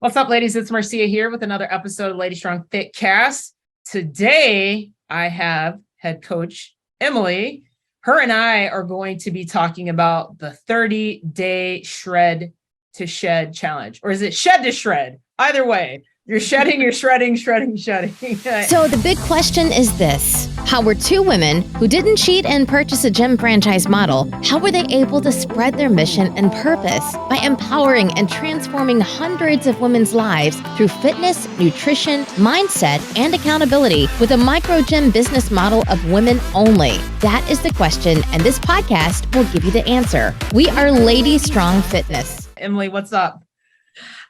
What's up, ladies? It's Marciea here with another episode of LadyStrong Fitcast. Today, I have head coach Emily. Her and I are going to be talking about the 30-day shred to shed challenge. Or is it shed to shred? Either way, you're shedding, you're shredding. So the big question is this. How were two women who didn't cheat and purchase a gym franchise model, how were they able to spread their mission and purpose by empowering and transforming hundreds of women's lives through fitness, nutrition, mindset, and accountability with a micro gym business model of women only? That is the question, and this podcast will give you the answer. We are LadyStrong Fitness. Emily, what's up?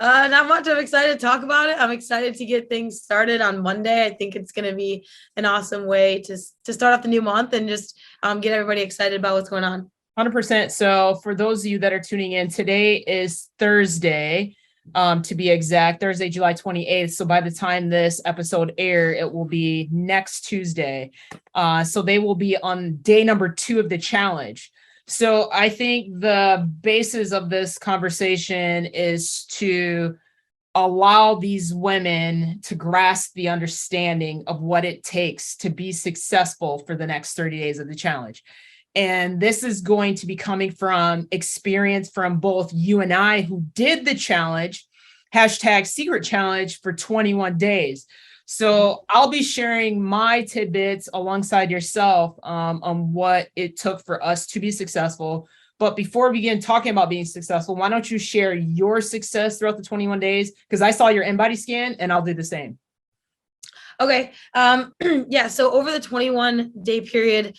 Not much. I'm excited to talk about it. I'm excited to get things started on Monday. I think it's going to be an awesome way to start off the new month and just get everybody excited about what's going on. 100%. So for those of you that are tuning in, today is Thursday, to be exact, Thursday, July 28th. So by the time this episode airs, it will be next Tuesday. So they will be on day number 2 of the challenge. So I think the basis of this conversation is to allow these women to grasp the understanding of what it takes to be successful for the next 30 days of the challenge. And this is going to be coming from experience from both you and I who did the challenge, #secret challenge for 21 days. So I'll be sharing my tidbits alongside yourself on what it took for us to be successful. But before we begin talking about being successful, why don't you share your success throughout the 21 days? Because I saw your in-body scan and I'll do the same. Okay. Yeah. So over the 21-day period,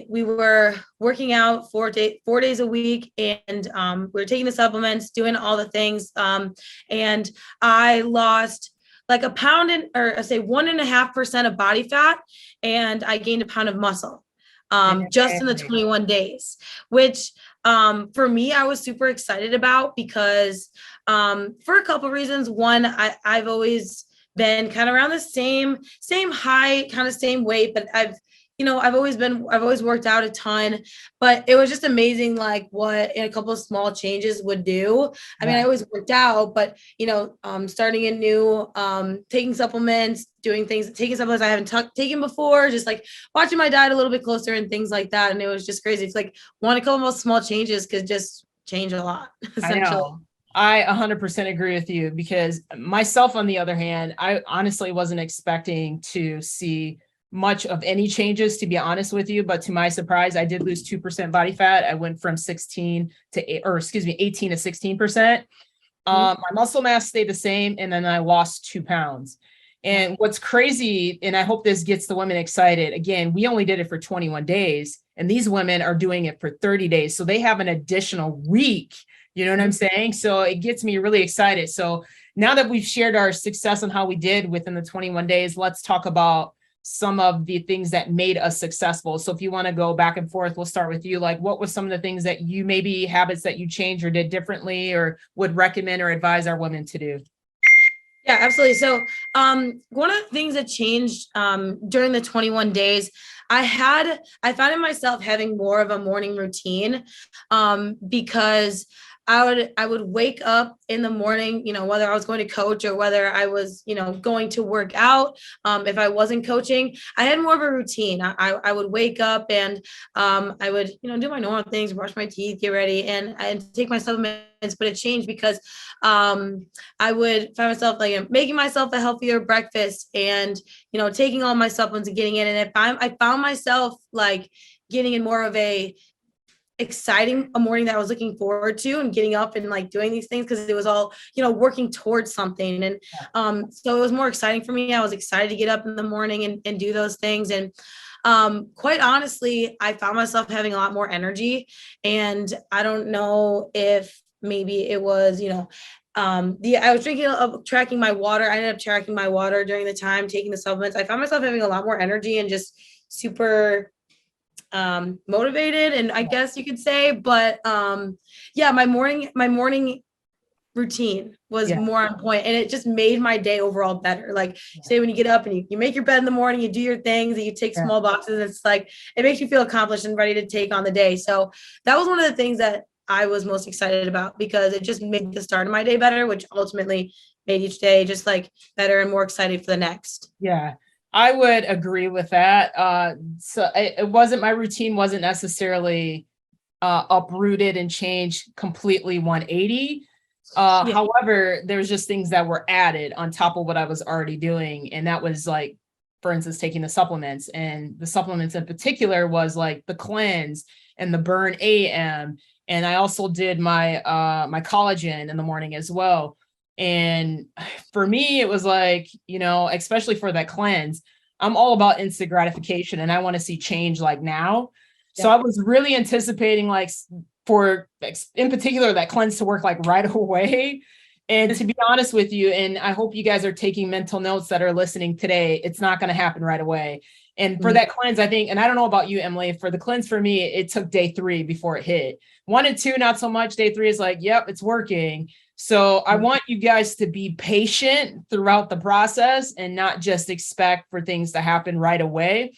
we were working out 4 days a week, and we were taking the supplements, doing all the things. And I lost like 1.5% of body fat, and I gained a pound of muscle just in the 21 days, which for me, I was super excited about because for a couple of reasons. One, I've always been kind of around the same height, kind of same weight, but I've always worked out a ton, but it was just amazing, like what a couple of small changes would do. I mean, I always worked out, but starting a new, taking supplements, taking supplements I haven't taken before, just like watching my diet a little bit closer and things like that. And it was just crazy. It's like a couple of small changes could just change a lot, essentially. I 100% agree with you, because myself, on the other hand, I honestly wasn't expecting to see much of any changes, to be honest with you. But to my surprise, I did lose 2% body fat. I went from 18 to 16%. My muscle mass stayed the same, and then I lost 2 pounds. And what's crazy, and I hope this gets the women excited, again, we only did it for 21 days, and these women are doing it for 30 days. So they have an additional week. You know what I'm saying? So it gets me really excited. So now that we've shared our success and how we did within the 21 days, let's talk about some of the things that made us successful. So if you want to go back and forth, we'll start with you. Like, what was some of the things that you, maybe habits that you changed or did differently or would recommend or advise our women to do? Yeah, absolutely. So one of the things that changed during the 21 days, I found in myself having more of a morning routine because I would wake up in the morning, whether I was going to coach or whether I was, going to work out. If I wasn't coaching, I had more of a routine. I would wake up and I would, do my normal things, brush my teeth, get ready, and take my supplements. But it changed because I would find myself like making myself a healthier breakfast and, taking all my supplements and getting in. And I found myself like getting in more of a morning that I was looking forward to, and getting up and like doing these things because it was all, working towards something. And so it was more exciting for me. I was excited to get up in the morning and do those things. And quite honestly, I found myself having a lot more energy. And I don't know if maybe it was, I was tracking my water. I ended up tracking my water during the time, taking the supplements. I found myself having a lot more energy and just super motivated, and I guess you could say, but my morning routine was more on point, and it just made my day overall better. Like say when you get up and you make your bed in the morning, you do your things, and you take small boxes, it's like it makes you feel accomplished and ready to take on the day. So that was one of the things that I was most excited about, because it just made the start of my day better, which ultimately made each day just like better and more exciting for the next. Yeah, I would agree with that. So it wasn't, my routine wasn't necessarily uprooted and changed completely 180. Yeah. However, there's just things that were added on top of what I was already doing. And that was like, for instance, taking the supplements, and the supplements in particular was like the cleanse and the burn AM. And I also did my my collagen in the morning as well. And for me, it was like, you know, especially for that cleanse, I'm all about instant gratification and I want to see change like now. So I was really anticipating like for in particular that cleanse to work like right away. And to be honest with you, and I hope you guys are taking mental notes that are listening today, it's not going to happen right away. And for that cleanse, I think, and I don't know about you, Emily, for the cleanse for me, it took day 3 before it hit. 1 and 2, not so much. Day 3 is like, yep, it's working. So I want you guys to be patient throughout the process and not just expect for things to happen right away.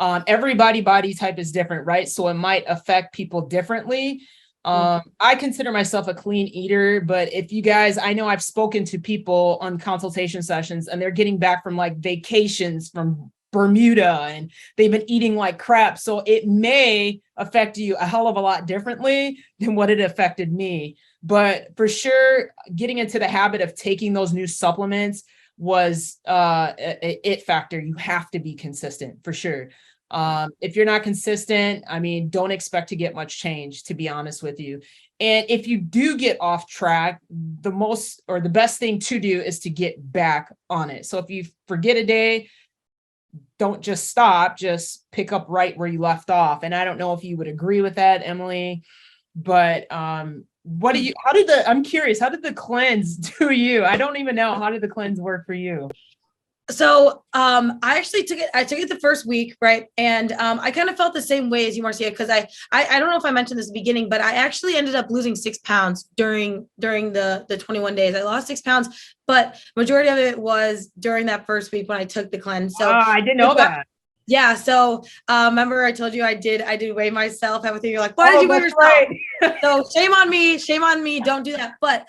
Everybody body type is different, right? So it might affect people differently. I consider myself a clean eater, but if you guys, I know I've spoken to people on consultation sessions and they're getting back from like vacations from Bermuda and they've been eating like crap. So it may affect you a hell of a lot differently than what it affected me. But for sure, getting into the habit of taking those new supplements was a it factor. You have to be consistent for sure. If you're not consistent, I mean, don't expect to get much change, to be honest with you. And if you do get off track, the most or the best thing to do is to get back on it. So if you forget a day, don't just stop, just pick up right where you left off. And I don't know if you would agree with that, Emily, but what do you, I'm curious, how did the cleanse do you? I don't even know. How did the cleanse work for you? So I actually took it the first week, right? And I kind of felt the same way as you, Marcia, because I don't know if I mentioned this at the beginning, but I actually ended up losing 6 pounds during the 21 days. I lost 6 pounds, but majority of it was during that first week when I took the cleanse. So I didn't know that. Yeah. So remember I told you I did weigh myself, everything. You're like, why did you weigh yourself? Right. So shame on me. Don't do that. But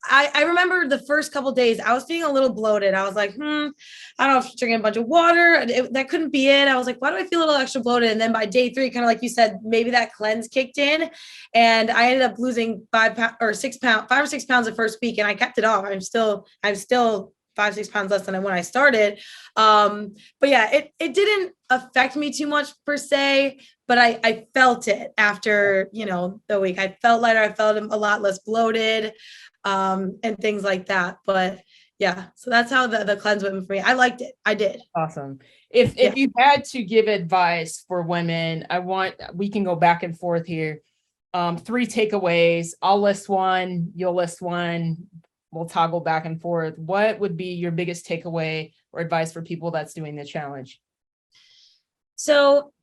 I remember the first couple of days I was feeling a little bloated. I was like, I don't know if I'm drinking a bunch of water. That couldn't be it. I was like, why do I feel a little extra bloated? And then by day 3, kind of like you said, maybe that cleanse kicked in and I ended up losing 5 or 6 pounds the first week. And I kept it off. I'm still 5-6 pounds less than when I started. But yeah, it didn't affect me too much per se, but I felt it after, the week. I felt lighter. I felt a lot less bloated, and things like that. But yeah, so that's how the cleanse went for me. I liked it. I did. Awesome. If you had to give advice for women, we can go back and forth here. 3 takeaways. I'll list one, you'll list one. We'll toggle back and forth. What would be your biggest takeaway or advice for people that's doing the challenge? So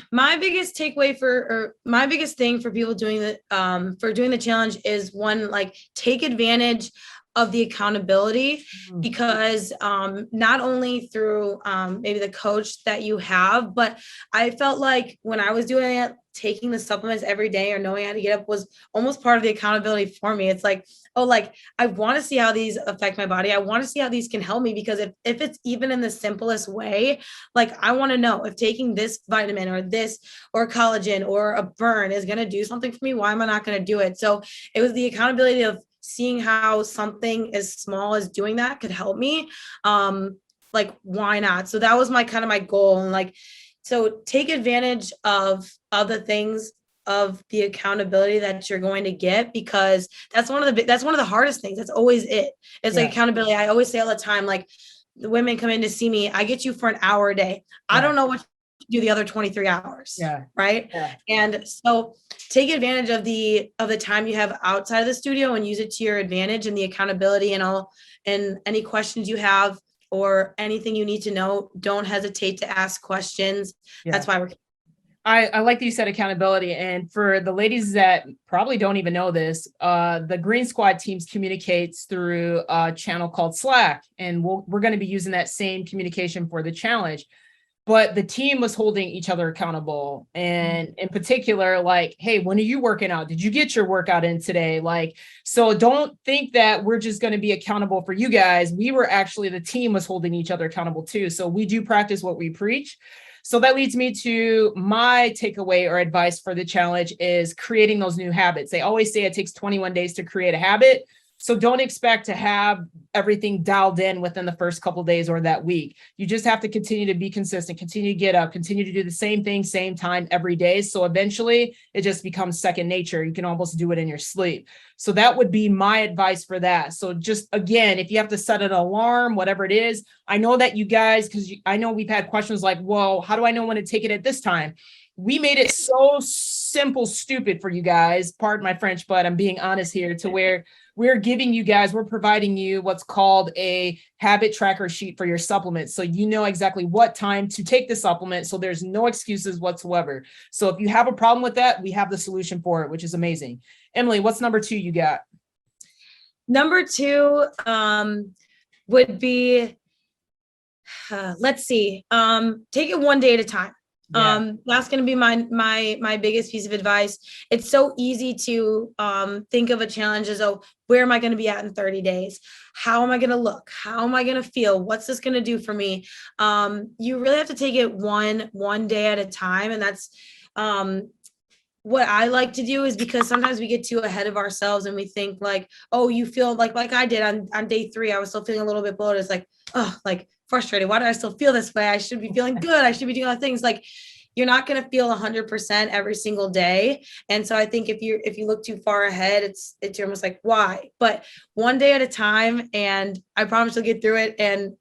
my biggest takeaway my biggest thing for people doing the challenge is one, like, take advantage of the accountability, because not only through maybe the coach that you have, but I felt like when I was doing it, taking the supplements every day or knowing how to get up was almost part of the accountability for me. It's like, oh, like, I want to see how these affect my body. I want to see how these can help me, because if it's even in the simplest way, like, I want to know if taking this vitamin or this or collagen or a burn is going to do something for me. Why am I not going to do it? So it was the accountability of seeing how something as small as doing that could help me. Like, why not? So that was my goal. And like, so take advantage of the things, of the accountability that you're going to get, because that's one of the hardest things. That's always it. It's like accountability. I always say all the time, like, the women come in to see me, I get you for an hour a day. I don't know what to do the other 23 hours. Yeah. Right. Yeah. And so take advantage of the time you have outside of the studio and use it to your advantage, and the accountability and any questions you have or anything you need to know, don't hesitate to ask questions. Yeah. That's why I like that you said accountability. And for the ladies that probably don't even know this, the Green Squad teams communicates through a channel called Slack, and we're going to be using that same communication for the challenge. but the team was holding each other accountable. And in particular, like, hey, when are you working out? Did you get your workout in today? Like, so don't think that we're just going to be accountable for you guys. We were actually, the team was holding each other accountable too. So we do practice what we preach. So that leads me to my takeaway or advice for the challenge is creating those new habits. They always say it takes 21 days to create a habit. So don't expect to have everything dialed in within the first couple of days or that week. You just have to continue to be consistent, continue to get up, continue to do the same thing, same time every day. So eventually it just becomes second nature. You can almost do it in your sleep. So that would be my advice for that. So just, again, if you have to set an alarm, whatever it is, I know that you guys, because I know we've had questions like, well, how do I know when to take it at this time? We made it so simple, stupid for you guys. Pardon my French, but I'm being honest here, to where we're providing you what's called a habit tracker sheet for your supplements. So you know exactly what time to take the supplement. So there's no excuses whatsoever. So if you have a problem with that, we have the solution for it, which is amazing. Emily, what's number 2 you got? Number 2 would be, let's see, take it one day at a time. Yeah. That's going to be my biggest piece of advice. It's so easy to think of a challenge as, oh, where am I going to be at in 30 days? How am I going to look? How am I going to feel? What's this going to do for me? You really have to take it one day at a time. And that's what I like to do, is because sometimes we get too ahead of ourselves and we think like, oh, you feel like I did on day 3, I was still feeling a little bit bloated. It's like, oh, like frustrated. Why do I still feel this way? I should be feeling good. I should be doing other things. Like, you're not going to feel 100% every single day. And so I think if you look too far ahead, it's almost like, why? But one day at a time, and I promise you'll get through it, and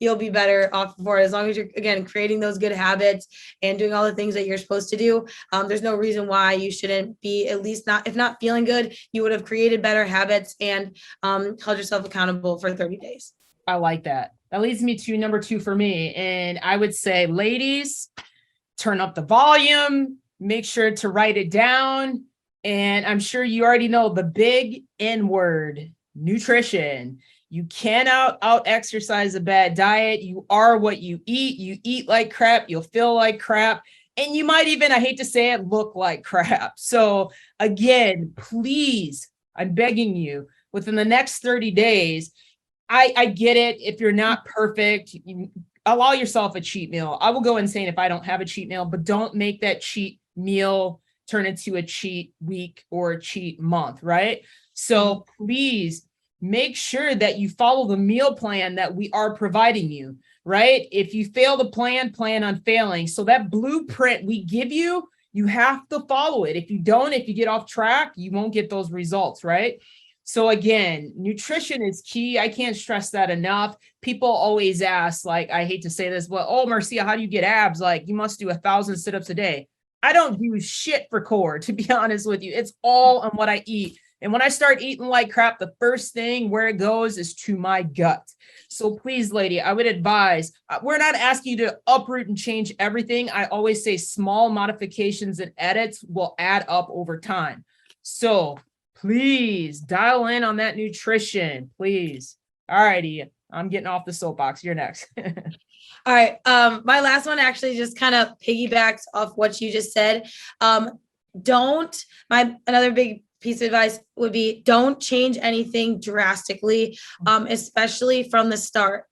you'll be better off for it, as long as you're, again, creating those good habits and doing all the things that you're supposed to do. There's no reason why you shouldn't be, at least not, if not feeling good, you would have created better habits and held yourself accountable for 30 days. I like that. That leads me to number 2 for me. And I would say, ladies, turn up the volume, make sure to write it down. And I'm sure you already know the big N word, nutrition. You cannot out exercise a bad diet. You are what you eat. You eat like crap. You'll feel like crap. And you might even, I hate to say it, look like crap. So again, please, I'm begging you, within the next 30 days, I get it. If you're not perfect, allow yourself a cheat meal. I will go insane if I don't have a cheat meal, but don't make that cheat meal turn into a cheat week or a cheat month, right? So please make sure that you follow the meal plan that we are providing you, right? If you fail the plan on failing. So that blueprint we give you, you have to follow it. If you don't, if you get off track, you won't get those results, right? So again, nutrition is key. I can't stress that enough. People always ask, like, I hate to say this, but, oh, Marciea, how do you get abs? Like, you must do 1,000 sit-ups a day. I don't do shit for core, to be honest with you. It's all on what I eat. And when I start eating like crap, the first thing where it goes is to my gut. So please, lady, I would advise, we're not asking you to uproot and change everything. I always say small modifications and edits will add up over time. So please dial in on that nutrition, please. All righty. I'm getting off the soapbox. You're next. All right. My last one actually just kind of piggybacks off what you just said. Another big piece of advice would be, don't change anything drastically, especially from the start.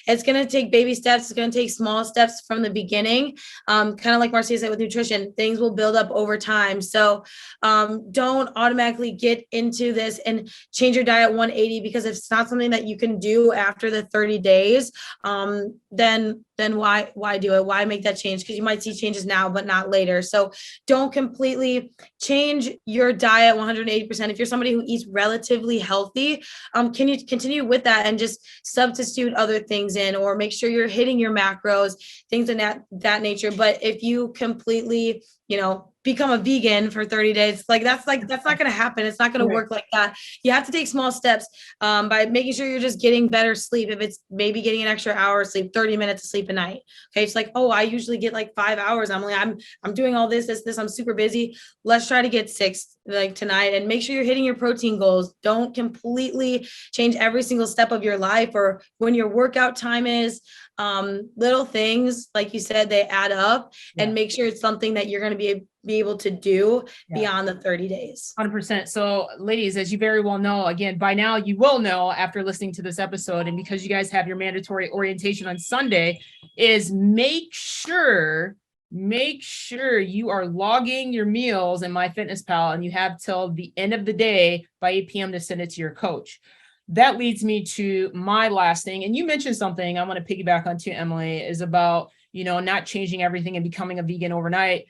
It's going to take baby steps. It's going to take small steps from the beginning. Kind of like Marciea said with nutrition, things will build up over time. So don't automatically get into this and change your diet 180, because if it's not something that you can do after the 30 days, then why do it? Why make that change? Because you might see changes now, but not later. So don't completely change your diet 180%. If you're somebody who eats relatively healthy, can you continue with that and just substitute other things in, or make sure you're hitting your macros, things of that nature. But if you completely, become a vegan for 30 days. That's not going to happen. It's not going to work like that. You have to take small steps by making sure you're just getting better sleep. If it's maybe getting an extra hour of sleep, 30 minutes of sleep a night. Okay. It's like, oh, I usually get like 5 hours. I'm doing all this. I'm super busy. Let's try to get 6 like tonight, and make sure you're hitting your protein goals. Don't completely change every single step of your life or when your workout time is. Little things, like you said, they add up, and make sure it's something that you're going to be able to do beyond the 30 days. 100%. So ladies, as you very well know, again, by now you will know after listening to this episode, and because you guys have your mandatory orientation on Sunday, is make sure you are logging your meals in MyFitnessPal, and you have till the end of the day by 8 p.m. to send it to your coach. That leads me to my last thing. And you mentioned something I want to piggyback on too, Emily, is about, not changing everything and becoming a vegan overnight.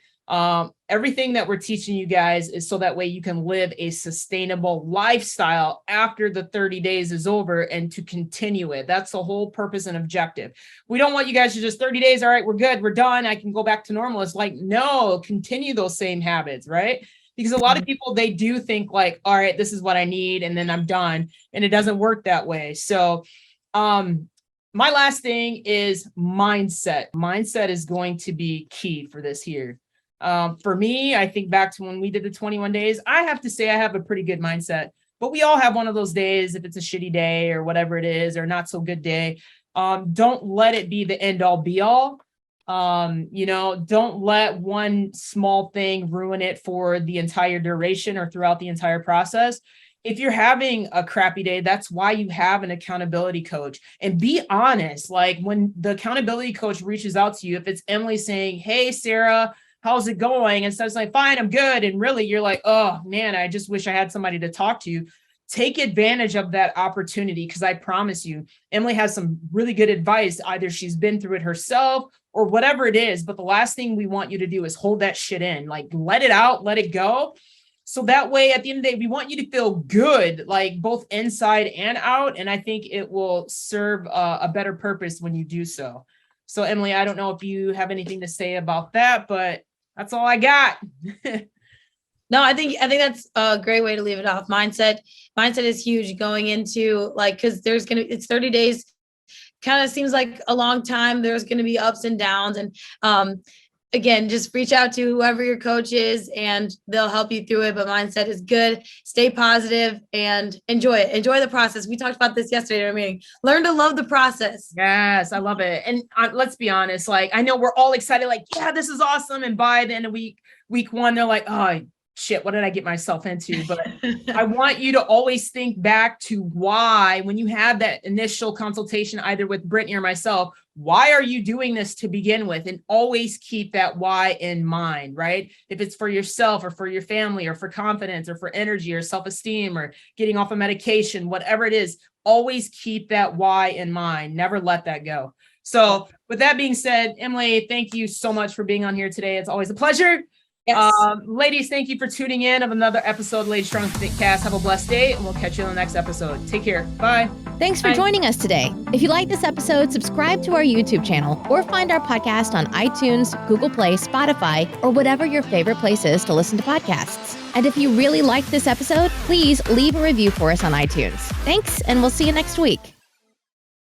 Everything that we're teaching you guys is so that way you can live a sustainable lifestyle after the 30 days is over and to continue it. That's the whole purpose and objective. We don't want you guys to just 30 days. All right, we're good. We're done. I can go back to normal. It's like, no, continue those same habits, right? Because a lot of people, they do think like, all right, this is what I need, and then I'm done. And it doesn't work that way. So, my last thing is mindset. Mindset is going to be key for this here. For me, I think back to when we did the 21 days, I have to say I have a pretty good mindset, but we all have one of those days, if it's a shitty day or whatever it is, or not so good day. Don't let it be the end all be all. Don't let one small thing ruin it for the entire duration or throughout the entire process. If you're having a crappy day, that's why you have an accountability coach. And be honest, like when the accountability coach reaches out to you, if it's Emily saying, hey, Sarah, how's it going? And so it's like, fine, I'm good. And really you're like, oh man, I just wish I had somebody to talk to. Take advantage of that opportunity, because I promise you, Emily has some really good advice. Either she's been through it herself or whatever it is. But the last thing we want you to do is hold that shit in, like let it out, let it go. So that way, at the end of the day, we want you to feel good, like both inside and out. And I think it will serve a better purpose when you do so. So Emily, I don't know if you have anything to say about that, but that's all I got. No, I think that's a great way to leave it off. Mindset is huge going into because it's 30 days, kind of seems like a long time. There's going to be ups and downs. And again, just reach out to whoever your coach is and they'll help you through it. But mindset is good. Stay positive and enjoy it. Enjoy the process. We talked about this yesterday in our meeting. Learn to love the process. Yes, I love it. And let's be honest, I know we're all excited, yeah, this is awesome. And by the end of week 1, they're like, oh, shit, what did I get myself into? But I want you to always think back to why, when you had that initial consultation, either with Brittany or myself, why are you doing this to begin with? And always keep that why in mind, right? If it's for yourself or for your family or for confidence or for energy or self-esteem or getting off of medication, whatever it is, always keep that why in mind. Never let that go. So with that being said, Emily, thank you so much for being on here today. It's always a pleasure. Yes. Ladies, thank you for tuning in of another episode of LadyStrong Fitness. Have a blessed day, and we'll catch you in the next episode. Take care. Bye. Thanks for joining us today. If you like this episode, subscribe to our YouTube channel or find our podcast on iTunes, Google Play, Spotify, or whatever your favorite place is to listen to podcasts. And if you really liked this episode, please leave a review for us on iTunes. Thanks, and we'll see you next week.